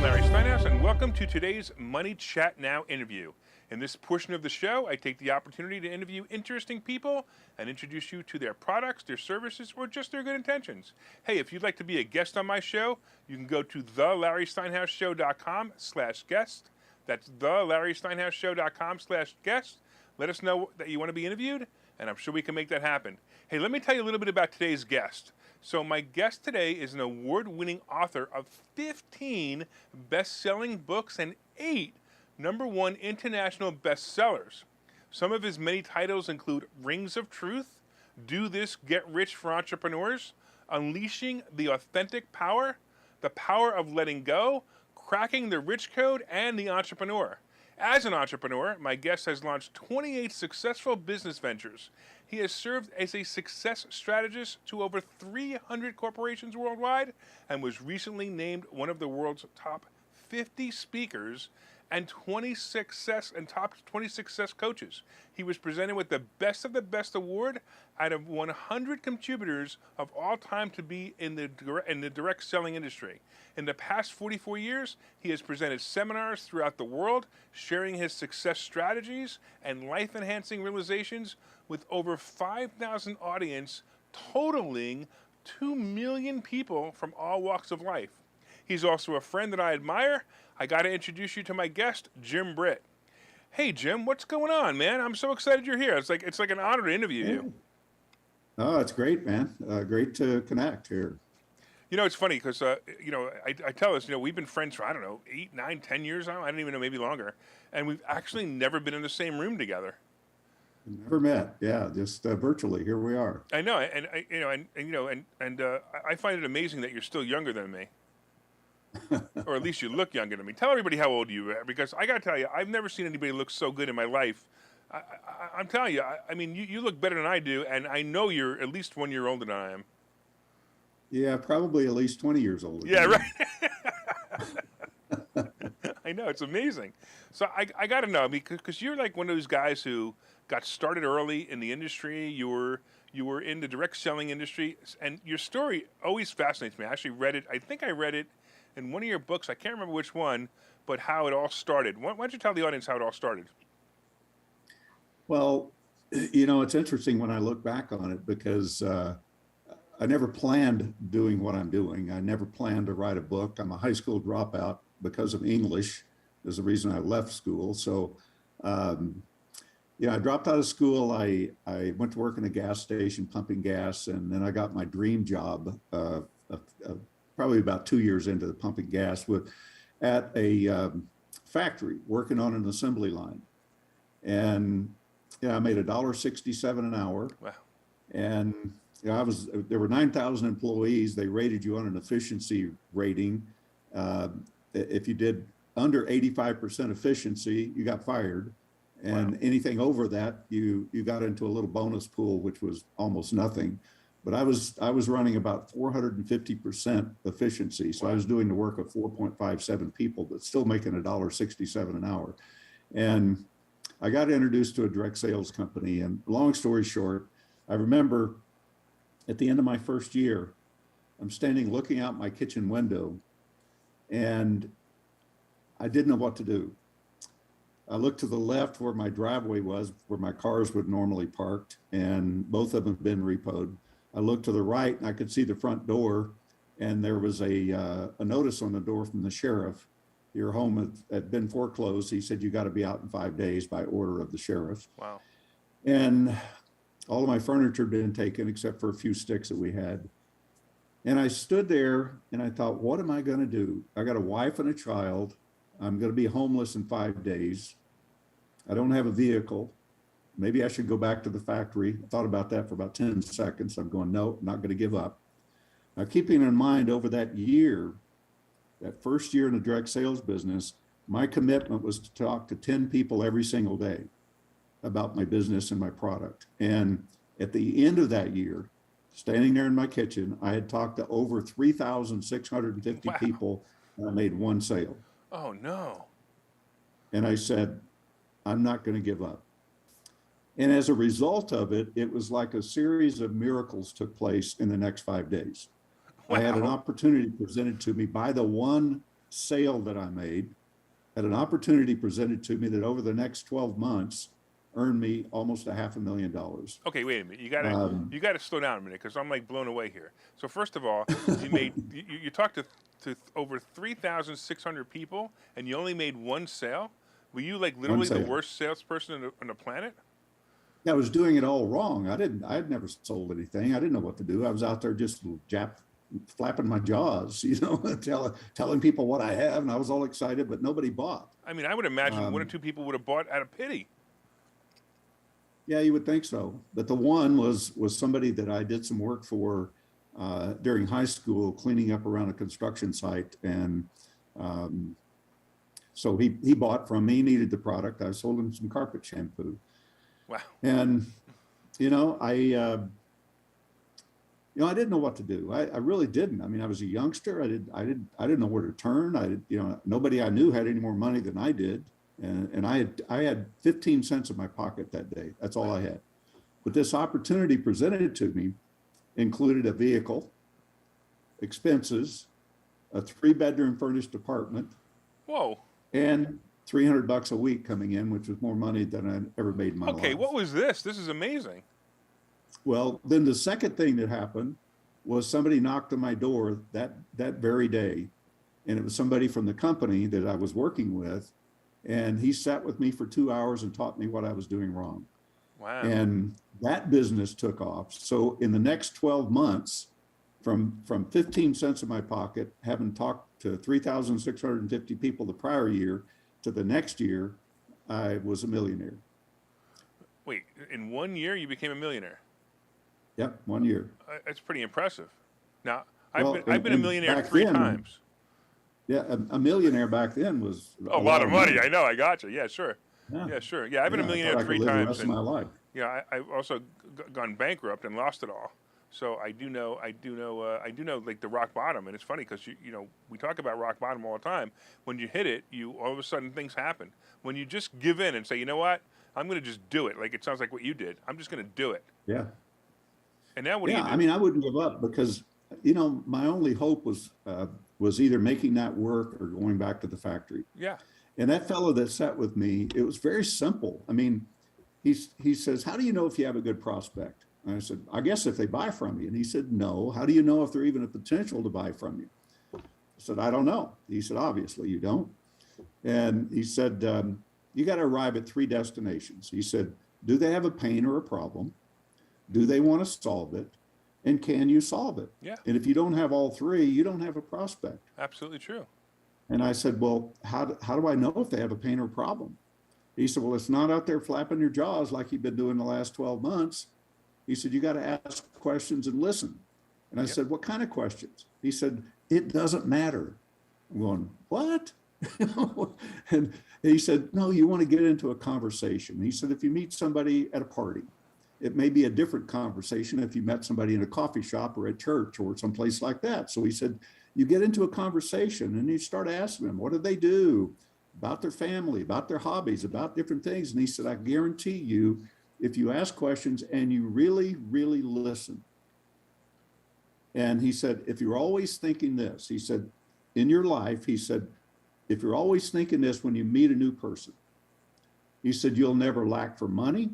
Larry Steinhouse, and welcome to today's Money Chat Now interview. In this portion of the show, I take the opportunity to interview interesting people and introduce you to their products, their services, or just their good intentions. Hey, if you'd like to be a guest on my show, you can go to thelarrysteinhouseshow.com/guest. That's thelarrysteinhouseshow.com/guest. Let us know that you want to be interviewed, and I'm sure we can make that happen. Hey, let me tell you a little bit about today's guest. So my guest today is an award-winning author of 15 best-selling books and 8 #1 international bestsellers. Some of his many titles include Rings of Truth, Do This, Get Rich for Entrepreneurs, Unleashing the Authentic Power, The Power of Letting Go, Cracking the Rich Code, and The Entrepreneur. As an entrepreneur, my guest has launched 28 successful business ventures. He has served as a success strategist to over 300 corporations worldwide and was recently named one of the world's top 50 speakers and top 20 success coaches. He was presented with the Best of the Best award out of 100 contributors of all time to be in the direct selling industry. In the past 44 years, he has presented seminars throughout the world, sharing his success strategies and life-enhancing realizations with over 5,000 audience, totaling 2 million people from all walks of life. He's also a friend that I admire. I got to introduce you to my guest, Jim Britt. Hey, Jim, what's going on, man? I'm so excited you're here. It's like an honor to interview you. Oh, it's great, man. Great to connect here. You know, it's funny because, I tell us, we've been friends for, 8, 9, 10 years now. I don't even know, maybe longer. And we've actually never been in the same room together. Never met. Yeah, just virtually. Here we are. I know. And I find it amazing that you're still younger than me. Or at least you look younger than me. Tell everybody how old you are, because I got to tell you, I've never seen anybody look so good in my life. I'm telling you, you look better than I do, and I know you're at least 1 year older than I am. Yeah, probably at least 20 years older. Yeah, right. I know, it's amazing. So I got to know, because you're like one of those guys who got started early in the industry. You were in the direct selling industry, and your story always fascinates me. I actually read it. I think I read it in one of your books. I can't remember which one, but how it all started. Why don't you tell the audience how it all started? Well, it's interesting when I look back on it, because I never planned doing what I'm doing. I never planned to write a book. I'm a high school dropout because of English. Is the reason I left school. So, I dropped out of school. I went to work in a gas station pumping gas, and then I got my dream job probably about 2 years into the pumping gas at a factory working on an assembly line. And I made $1.67 an hour. Wow. And there were 9,000 employees. They rated you on an efficiency rating. If you did under 85% efficiency, you got fired. And wow. Anything over that, you got into a little bonus pool, which was almost nothing. But I was running about 450% efficiency. So I was doing the work of 4.57 people, but still making $1.67 an hour. And I got introduced to a direct sales company. And long story short, I remember at the end of my first year, I'm standing looking out my kitchen window, and I didn't know what to do. I looked to the left where my driveway was, where my cars would normally parked, and both of them had been repoed. I looked to the right, and I could see the front door, and there was a notice on the door from the sheriff. Your home had been foreclosed. He said, you got to be out in 5 days by order of the sheriff. Wow. And all of my furniture had been taken except for a few sticks that we had. And I stood there and I thought, what am I going to do? I got a wife and a child. I'm going to be homeless in 5 days. I don't have a vehicle. Maybe I should go back to the factory. I thought about that for about 10 seconds. I'm going, no, I'm not going to give up. Now, keeping in mind over that year, that first year in the direct sales business, my commitment was to talk to 10 people every single day about my business and my product. And at the end of that year, standing there in my kitchen, I had talked to over 3,650 wow. people, and I made one sale. Oh, no. And I said, I'm not going to give up. And as a result of it, it was like a series of miracles took place in the next 5 days. Wow. I had an opportunity presented to me by the one sale that I made, had an opportunity presented to me that over the next 12 months earned me almost $500,000. Okay, wait a minute. You gotta slow down a minute because I'm like blown away here. So first of all, you talked to over 3,600 people and you only made one sale. Were you like literally the worst salesperson on the planet? Yeah, I was doing it all wrong. I had never sold anything. I didn't know what to do. I was out there just flapping my jaws, telling people what I have, and I was all excited, but nobody bought. I mean, I would imagine one or two people would have bought out of pity. Yeah, you would think so. But the one was somebody that I did some work for during high school, cleaning up around a construction site, and so he bought from me, needed the product. I sold him some carpet shampoo. Wow. And I didn't know what to do. I really didn't. I mean, I was a youngster. I didn't know where to turn. Nobody I knew had any more money than I did. And I had 15 cents in my pocket that day. That's all I had. But this opportunity presented to me included a vehicle, expenses, a 3-bedroom furnished apartment. Whoa. And $300 a week coming in, which was more money than I'd ever made in my life. Okay, what was this? This is amazing. Well, then the second thing that happened was somebody knocked on my door that very day. And it was somebody from the company that I was working with. And he sat with me for 2 hours and taught me what I was doing wrong. Wow. And that business took off. So in the next 12 months, from 15 cents in my pocket, having talked to 3,650 people the prior year, to the next year, I was a millionaire. Wait, in 1 year you became a millionaire? Yep, 1 year. That's pretty impressive. Now, I've been a millionaire 3 times. Yeah, a millionaire back then was a lot of money. I know. I got you. Yeah, sure. Yeah, sure. Yeah, I've been a millionaire 3 times. The rest of my life. Yeah, I've also gone bankrupt and lost it all. So I do know like the rock bottom. And it's funny because we talk about rock bottom all the time. When you hit it, all of a sudden things happen. When you just give in and say, you know what, I'm going to just do it. Like it sounds like what you did. I'm just going to do it. Yeah. And now what do you do? I mean, I wouldn't give up because my only hope was either making that work or going back to the factory. Yeah. And that fellow that sat with me, it was very simple. I mean, he says, how do you know if you have a good prospect? And I said, I guess if they buy from you. And he said, no. How do you know if they're even a potential to buy from you? I said, I don't know. He said, obviously you don't. And he said, you got to arrive at 3 destinations. He said, do they have a pain or a problem? Do they want to solve it? And can you solve it? Yeah. And if you don't have all 3, you don't have a prospect. Absolutely true. And I said, well, how do I know if they have a pain or problem? He said, well, it's not out there flapping your jaws like you've been doing the last 12 months. He said, you got to ask questions and listen. And I said, what kind of questions? He said, it doesn't matter. I'm going, what? And he said, no, you want to get into a conversation. He said, if you meet somebody at a party, it may be a different conversation if you met somebody in a coffee shop or at church or someplace like that. So he said, you get into a conversation and you start asking them, what do they do about their family, about their hobbies, about different things. And he said, I guarantee you, if you ask questions and you really, really listen. And he said, if you're always thinking this, he said, in your life, he said, if you're always thinking this when you meet a new person, he said, you'll never lack for money.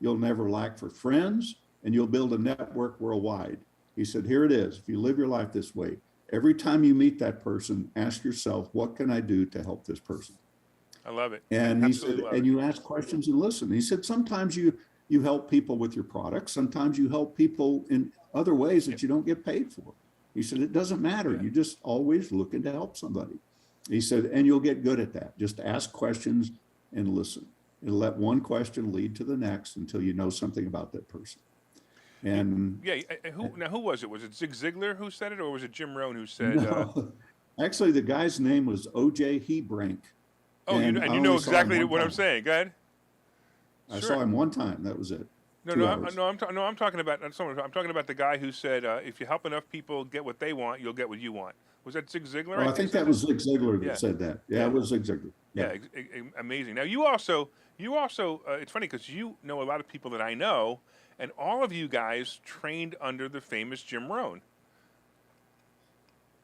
You'll never lack for friends, and you'll build a network worldwide. He said, here it is. If you live your life this way, every time you meet that person, ask yourself, what can I do to help this person? I love it. And he said, and you ask questions and listen. He said, sometimes you help people with your products. Sometimes you help people in other ways that you don't get paid for. He said, it doesn't matter. You just always looking to help somebody. He said, and you'll get good at that. Just ask questions and listen. And let one question lead to the next until you know something about that person. And who was it? Was it Zig Ziglar who said it, or was it Jim Rohn who said? No. Actually, the guy's name was O.J. Hebrank. Oh, and you know exactly what I'm saying. Go ahead. I saw him one time. That was it. I'm talking about the guy who said, if you help enough people get what they want, you'll get what you want. Was that Zig Ziglar? I think that was Zig Ziglar that said that. Yeah, it was Zig Ziglar. Yeah, amazing. Now you also, it's funny because you know a lot of people that I know, and all of you guys trained under the famous Jim Rohn.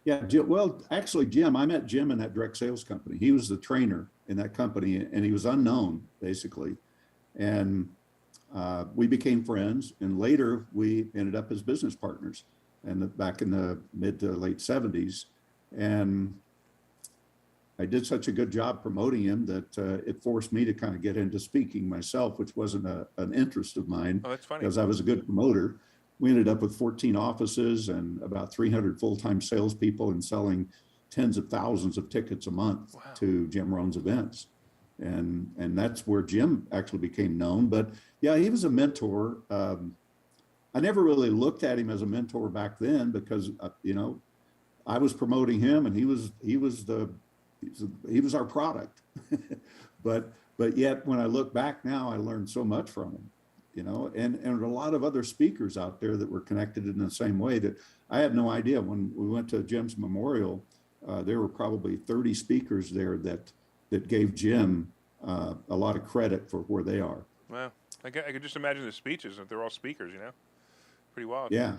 Yeah, Jim, well, actually, Jim, I met Jim in that direct sales company. He was the trainer in that company, and he was unknown basically. And we became friends, and later we ended up as business partners, and back in the mid to late '70s. And I did such a good job promoting him that it forced me to kind of get into speaking myself, which wasn't an interest of mine Oh, that's funny. because I was a good promoter. We ended up with 14 offices and about 300 full-time salespeople and selling tens of thousands of tickets a month Wow. to Jim Rohn's events. And that's where Jim actually became known. But yeah, he was a mentor. I never really looked at him as a mentor back then because, I was promoting him and he was our product. but yet when I look back now, I learned so much from him. And a lot of other speakers out there that were connected in the same way that I had no idea. When we went to Jim's memorial, there were probably 30 speakers there that gave Jim a lot of credit for where they are. Wow. I could just imagine the speeches if they're all speakers, Pretty wild. Yeah.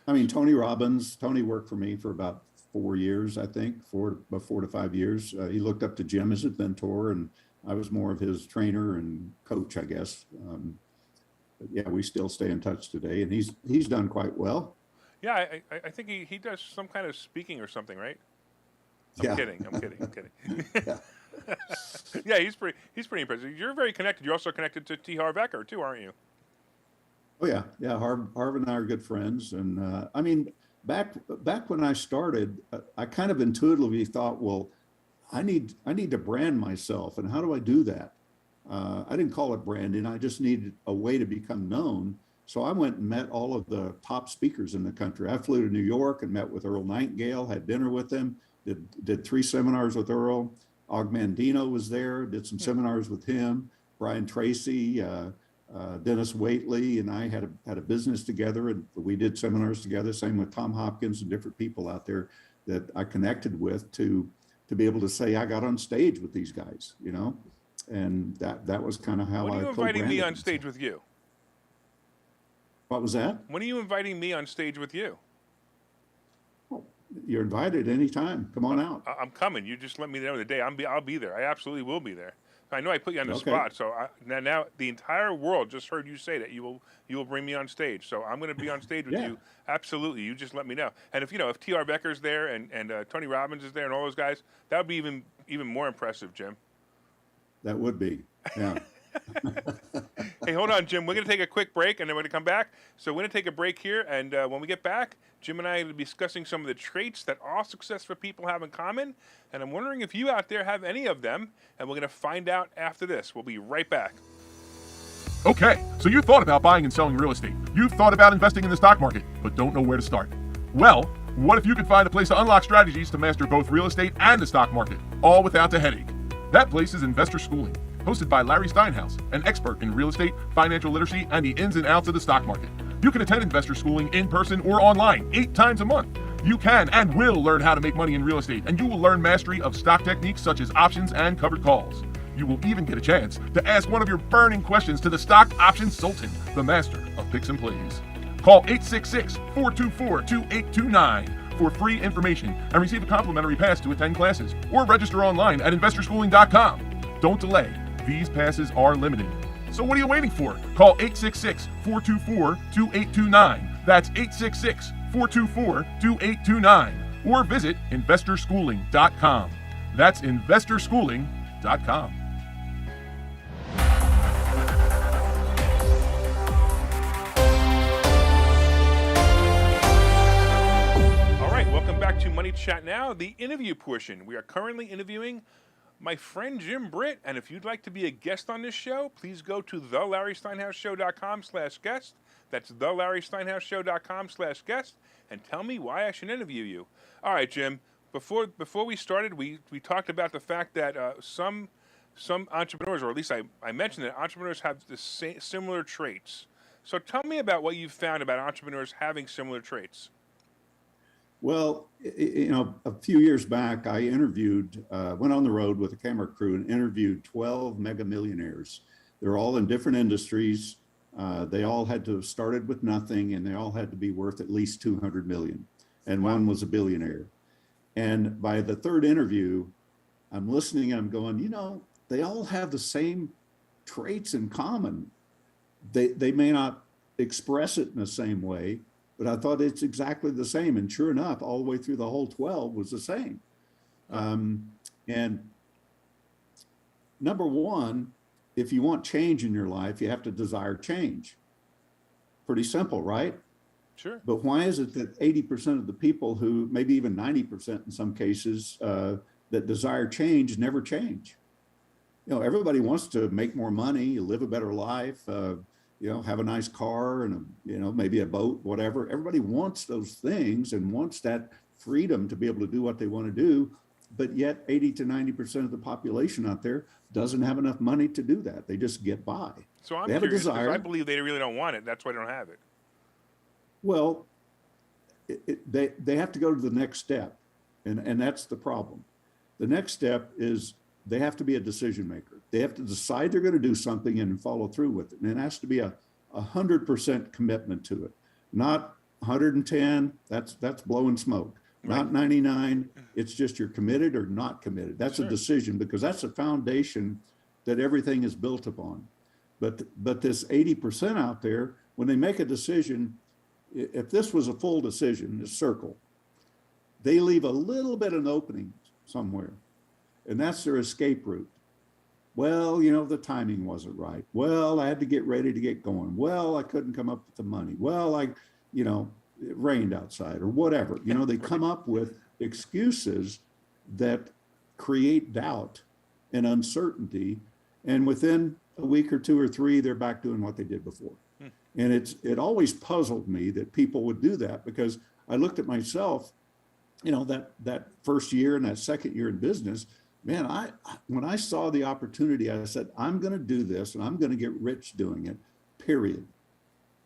I mean, Tony worked for me for about 4 years, I think, 4 to 5 years. He looked up to Jim as a mentor, and I was more of his trainer and coach, I guess. But yeah, we still stay in touch today, and he's done quite well. Yeah, I think he does some kind of speaking or something, right? I'm kidding. Yeah. Yeah, he's pretty impressive. You're very connected. You're also connected to T. Harv Eker too, aren't you? Oh yeah. Harv and I are good friends, and I mean, back when I started, I kind of intuitively thought, well, I need to brand myself, and how do I do that? I didn't call it branding. I just needed a way to become known. So I went and met all of the top speakers in the country. I flew to New York and met with Earl Nightingale, had dinner with him, did 3 seminars with Earl. Og Mandino was there, did some seminars with him. Brian Tracy, Dennis Waitley, and I had a business together, and we did seminars together. Same with Tom Hopkins and different people out there that I connected with to be able to say I got on stage with these guys, and that was kind of how I. When are you inviting me on stage with you? What was that? When are you inviting me on stage with you? Well, you're invited anytime. Come on out. I'm coming. You just let me know the day. I'll be there. I absolutely will be there. I know I put you on the spot, so now the entire world just heard you say that you will bring me on stage. So I'm going to be on stage with you. Absolutely. You just let me know. And if T. R. Becker's there and Tony Robbins is there and all those guys, that would be even more impressive, Jim. That would be. Yeah. Hey, hold on, Jim. We're going to take a quick break, and then we're going to come back. So we're going to take a break here, and when we get back, Jim and I will be discussing some of the traits that all successful people have in common, and I'm wondering if you out there have any of them, and we're going to find out after this. We'll be right back. Okay, so you thought about buying and selling real estate. You've thought about investing in the stock market, but don't know where to start. Well, what if you could find a place to unlock strategies to master both real estate and the stock market, all without the headache? That place is Investor Schooling, hosted by Larry Steinhouse, an expert in real estate, financial literacy, and the ins and outs of the stock market. You can attend Investor Schooling in person or online 8 times a month. You can and will learn how to make money in real estate, and you will learn mastery of stock techniques such as options and covered calls. You will even get a chance to ask one of your burning questions to the stock options sultan, the master of picks and plays. Call 866-424-2829 for free information and receive a complimentary pass to attend classes, or register online at investorschooling.com. Don't delay. These passes are limited. So what are you waiting for? Call 866-424-2829. That's 866-424-2829. Or visit investorschooling.com. That's investorschooling.com. All right, welcome back to Money Chat Now, the interview portion. We are currently interviewing my friend Jim Britt, and if you'd like to be a guest on this show, please go to thelarrysteinhouseshow.com/guest. That's thelarrysteinhouseshow.com/guest, and tell me why I should interview you. All right, Jim. Before we started, we talked about the fact that some entrepreneurs, or at least I mentioned that entrepreneurs have the similar traits. So tell me about what you've found about entrepreneurs having similar traits. Well, a few years back, I went on the road with a camera crew and interviewed 12 mega millionaires. They're all in different industries. They all had to have started with nothing, and they all had to be worth at least 200 million. And one was a billionaire. And by the third interview, I'm listening and I'm going, they all have the same traits in common. They may not express it in the same way, but I thought it's exactly the same. And sure enough, all the way through the whole 12 was the same. And number one, if you want change in your life, you have to desire change. Pretty simple, right? Sure. But why is it that 80% of the people who, maybe even 90% in some cases, that desire change never change? Everybody wants to make more money, live a better life, have a nice car and, maybe a boat, whatever. Everybody wants those things and wants that freedom to be able to do what they want to do. But yet 80 to 90% of the population out there doesn't have enough money to do that. They just get by. So I'm they have curious, a desire. I believe they really don't want it. That's why they don't have it. Well, they have to go to the next step. And that's the problem. The next step is they have to be a decision maker. They have to decide they're going to do something and follow through with it. And it has to be a 100% commitment to it, not 110. That's blowing smoke. Right. Not 99. It's just you're committed or not committed. That's sure. A decision, because that's a foundation that everything is built upon. But this 80% out there, when they make a decision, if this was a full decision, this circle, they leave a little bit of an opening somewhere, and that's their escape route. Well, the timing wasn't right. Well, I had to get ready to get going. Well, I couldn't come up with the money. Well, it rained outside or whatever. They come up with excuses that create doubt and uncertainty. And within a week or two or three, they're back doing what they did before. And it always puzzled me that people would do that, because I looked at myself, that first year and that second year in business, man, when I saw the opportunity, I said, I'm going to do this and I'm going to get rich doing it, period.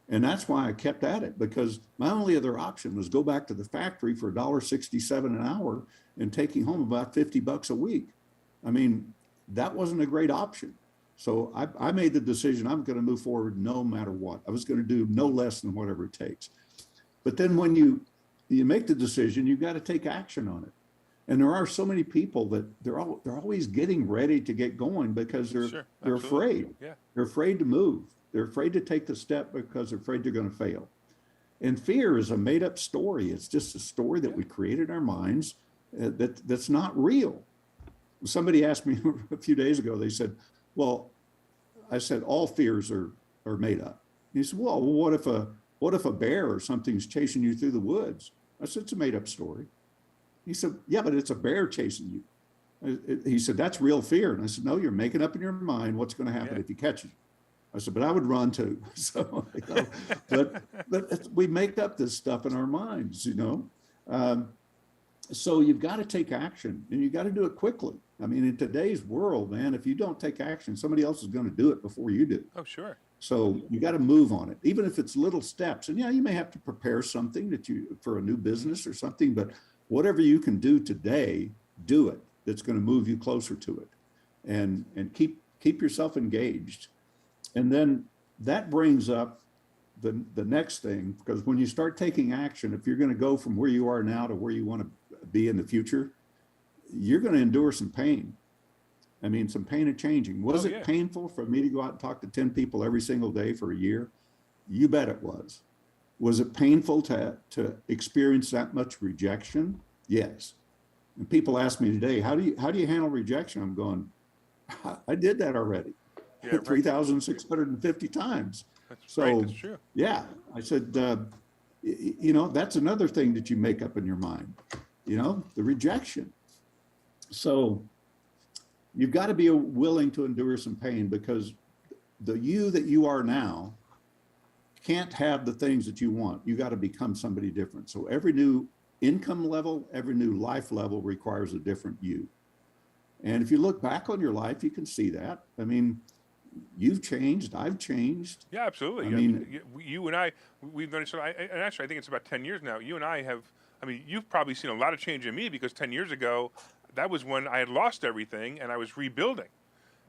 And that's why I kept at it, because my only other option was go back to the factory for $1.67 an hour and taking home about $50 a week. I mean, that wasn't a great option. So I made the decision I'm going to move forward no matter what. I was going to do no less than whatever it takes. But then when you make the decision, you've got to take action on it. And there are so many people that they're always getting ready to get going because they're afraid. Yeah. They're afraid to move. They're afraid to take the step because they're afraid they're going to fail. And fear is a made up story. It's just a story that we create in our minds that's not real. Somebody asked me a few days ago, they said, well, I said, all fears are made up. And he said, well, what if a bear or something's chasing you through the woods? I said, it's a made up story. He said, yeah, but it's a bear chasing you. He said, that's real fear. And I said, no, you're making up in your mind what's going to happen if he catches you. I said, but I would run too. So, but we make up this stuff in our minds, So you've got to take action, and you got to do it quickly. I mean, in today's world, man, if you don't take action, somebody else is going to do it before you do. Oh, sure. So you got to move on it, even if it's little steps. And you may have to prepare something for a new business or something, but whatever you can do today, do it. That's going to move you closer to it, and keep yourself engaged. And then that brings up the next thing, because when you start taking action, if you're going to go from where you are now to where you want to be in the future, you're going to endure some pain. I mean, some pain of changing. Was it painful for me to go out and talk to 10 people every single day for a year? You bet it was. Was it painful to experience that much rejection? Yes. And people ask me today, how do you handle rejection? I'm going, I did that already. 3,650 times. That's right, that's true. Yeah, I said, that's another thing that you make up in your mind, the rejection. So you've got to be willing to endure some pain, because the you that you are now can't have the things that you want. You got to become somebody different. So every new income level, every new life level requires a different you. And if you look back on your life, you can see that. I mean, you've changed. I've changed. Yeah, absolutely. I mean, you and we've done it. And actually, I think it's about 10 years now. You and I have, you've probably seen a lot of change in me, because 10 years ago, that was when I had lost everything and I was rebuilding.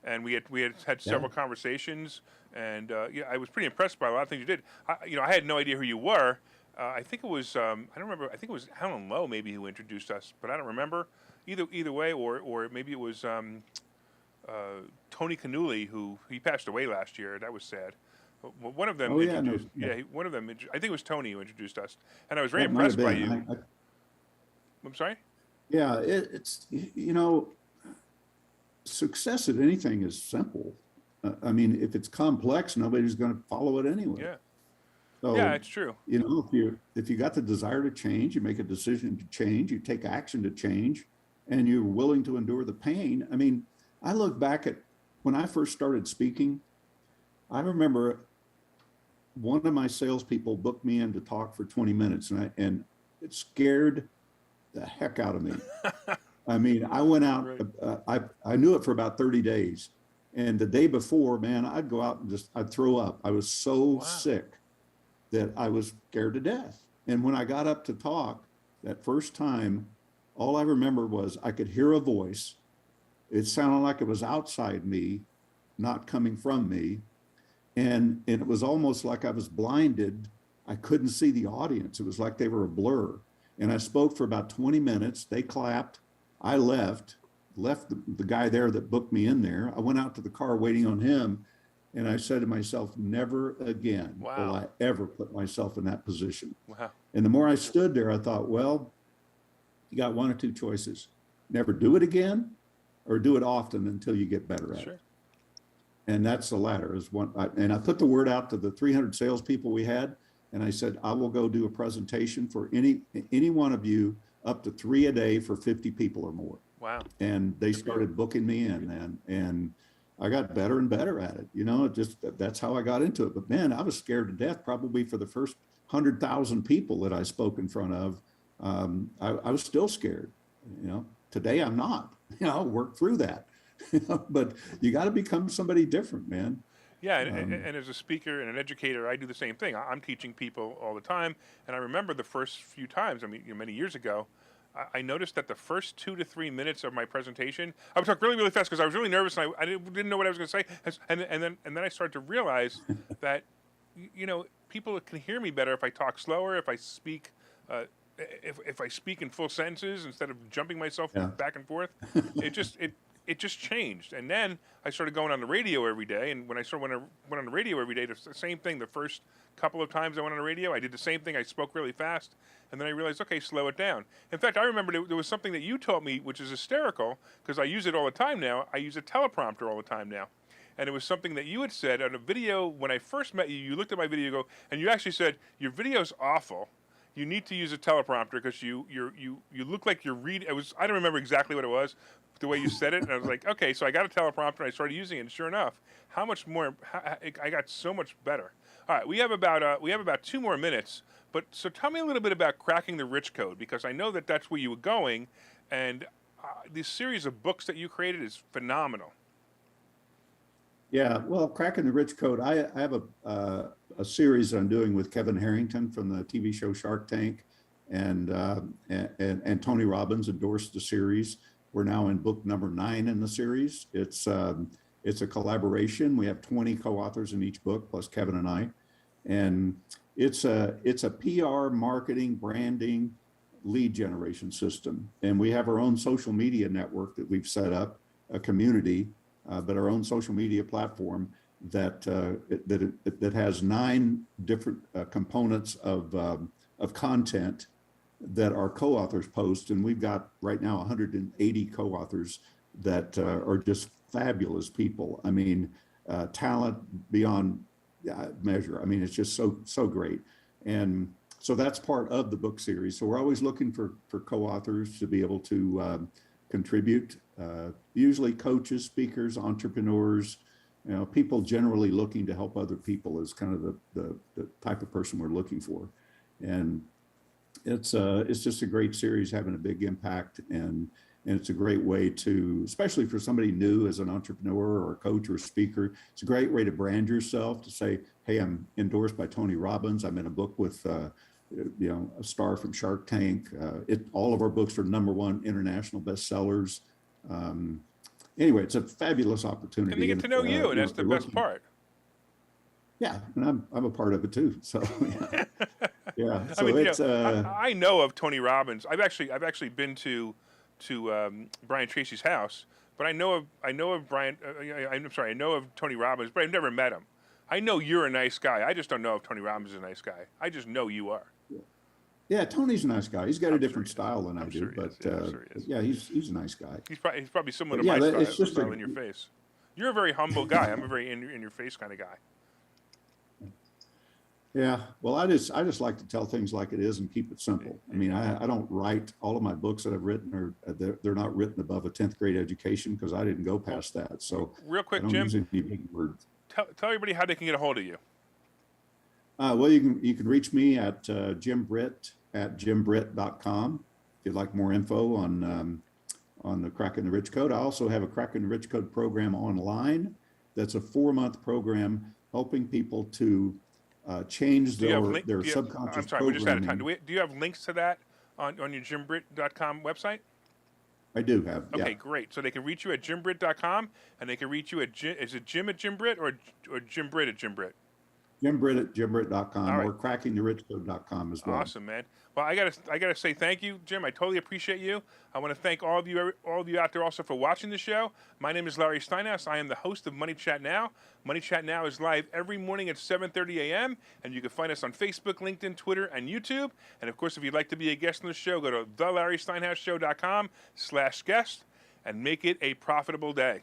And we had several conversations, and I was pretty impressed by a lot of things you did. I had no idea who you were, I think it was I don't remember. I think it was Alan Lowe maybe who introduced us, but I don't remember. Either way, or maybe it was Tony Canuli who he passed away last year. That was sad. One of them Oh yeah, no, introduced. yeah, Yeah, one of them. I think it was Tony who introduced us, and I was very that might have impressed by been. you. I'm sorry. Yeah, it's success at anything is simple. I mean, if it's complex, nobody's going to follow it anyway. Yeah. Yeah, So, it's true. if you got the desire to change, you make a decision to change, you take action to change, and you're willing to endure the pain. I mean, I look back at when I first started speaking. I remember one of my salespeople booked me in to talk for 20 minutes, and it scared the heck out of me. I mean, I went out. I knew it for about 30 days, and the day before, man, I'd go out and I'd throw up. I was so sick that I was scared to death. And when I got up to talk that first time, all I remember was I could hear a voice. It sounded like it was outside me, not coming from me. And it was almost like I was blinded. I couldn't see the audience. It was like they were a blur. And I spoke for about 20 minutes. They clapped. I left the guy there that booked me in there. I went out to the car waiting on him. And I said to myself, never again will I ever put myself in that position. Wow. And the more I stood there, I thought, well, you got one or two choices. Never do it again, or do it often until you get better at it. And that's the latter. And I put the word out to the 300 salespeople we had. And I said, I will go do a presentation for any one of you up to 3 a day for 50 people or more. Wow. And they started booking me in, and I got better and better at it. That's how I got into it. But man, I was scared to death probably for the first 100,000 people that I spoke in front of. I was still scared. Today I'm not. I'll work through that. But you got to become somebody different, man. Yeah, and as a speaker and an educator, I do the same thing. I'm teaching people all the time, and I remember the first few times. I mean, many years ago, I noticed that the first 2 to 3 minutes of my presentation, I would talk really, really fast because I was really nervous and I didn't know what I was going to say. And then I started to realize that, people can hear me better if I talk slower, if I speak, if I speak in full sentences instead of jumping myself back and forth. It just changed. And then I started going on the radio every day. And when I went on the radio every day, the same thing. The first couple of times I went on the radio, I did the same thing. I spoke really fast. And then I realized, okay, slow it down. In fact, I remember there was something that you taught me, which is hysterical, because I use it all the time now. I use a teleprompter all the time now. And it was something that you had said on a video when I first met you. You looked at my video and you actually said, your video's awful. You need to use a teleprompter because you look like you're reading. I don't remember exactly what it was, the way you said it, and I was like, okay, so I got a teleprompter, and I started using it, and sure enough, how much more, I got so much better. All right, we have about 2 more minutes, but so tell me a little bit about Cracking the Rich Code, because I know that that's where you were going, and this series of books that you created is phenomenal. Yeah, well, Cracking the Rich Code, I have a series I'm doing with Kevin Harrington from the TV show Shark Tank, and Tony Robbins endorsed the series. We're now in book number 9 in the series. It's a collaboration. We have 20 co-authors in each book, plus Kevin and I. And it's a PR, marketing, branding, lead generation system. And we have our own social media network that we've set up, a community, but our own social media platform that has 9 different components of content that our co-authors post, and we've got right now 180 co-authors that are just fabulous people. I mean, talent beyond measure. I mean, it's just so great. And so that's part of the book series. So we're always looking for co-authors to be able to contribute, usually coaches, speakers, entrepreneurs, people generally looking to help other people is kind of the type of person we're looking for. And it's just a great series, having a big impact, and it's a great way to, especially for somebody new as an entrepreneur or a coach or a speaker, it's a great way to brand yourself, to say, hey, I'm endorsed by Tony Robbins. I'm in a book with, a star from Shark Tank. All of our books are #1 international bestsellers. Anyway, it's a fabulous opportunity. And they get to know you, and that's the best part. Yeah, and I'm a part of it too. So yeah, yeah. I So mean, it's I know of Tony Robbins. I've actually been to Brian Tracy's house, but I know of Brian. I'm sorry, I know of Tony Robbins, but I've never met him. I know you're a nice guy. I just don't know if Tony Robbins is a nice guy. I just know you are. yeah. Tony's a nice guy. He's got a I'm sure different he is. style than I I'm do, sure he but is. Yeah, I'm sure he is. yeah, he's a nice guy. He's probably similar But to yeah, my it's just style in your face. You're a very humble guy. I'm a very in your face kind of guy. yeah. Well, I just like to tell things like it is and keep it simple. I mean, I don't write all of my books that I've written are they're not written above a 10th grade education because I didn't go past that. So Real I quick, don't Jim, use any big words. tell everybody how they can get a hold of you. Well, you can reach me at jimbritt@jimbritt.com if you'd like more info on the Cracking the Rich Code. I also have a Cracking the Rich Code program online. That's a 4-month program helping people to change their subconscious I'm sorry, we're just out of time. programming. Do you have links to that on your jimbritt.com website? I do have. Okay, Yeah. great. So they can reach you at jimbritt.com, and they can reach you at is it Jim at Jimbritt or Jimbritt at Jimbritt? jimbritt@jimbritt.com All right. or crackingtherichcode.com as well. Awesome, man. Well, I gotta say thank you, Jim. I totally appreciate you. I want to thank all of you out there also for watching the show. My name is Larry Steinhouse. I am the host of Money Chat Now. Money Chat Now is live every morning at 7:30 a.m. and you can find us on Facebook, LinkedIn, Twitter, and YouTube. And of course, if you'd like to be a guest on the show, go to thelarrysteinhouseshow.com/guest and make it a profitable day.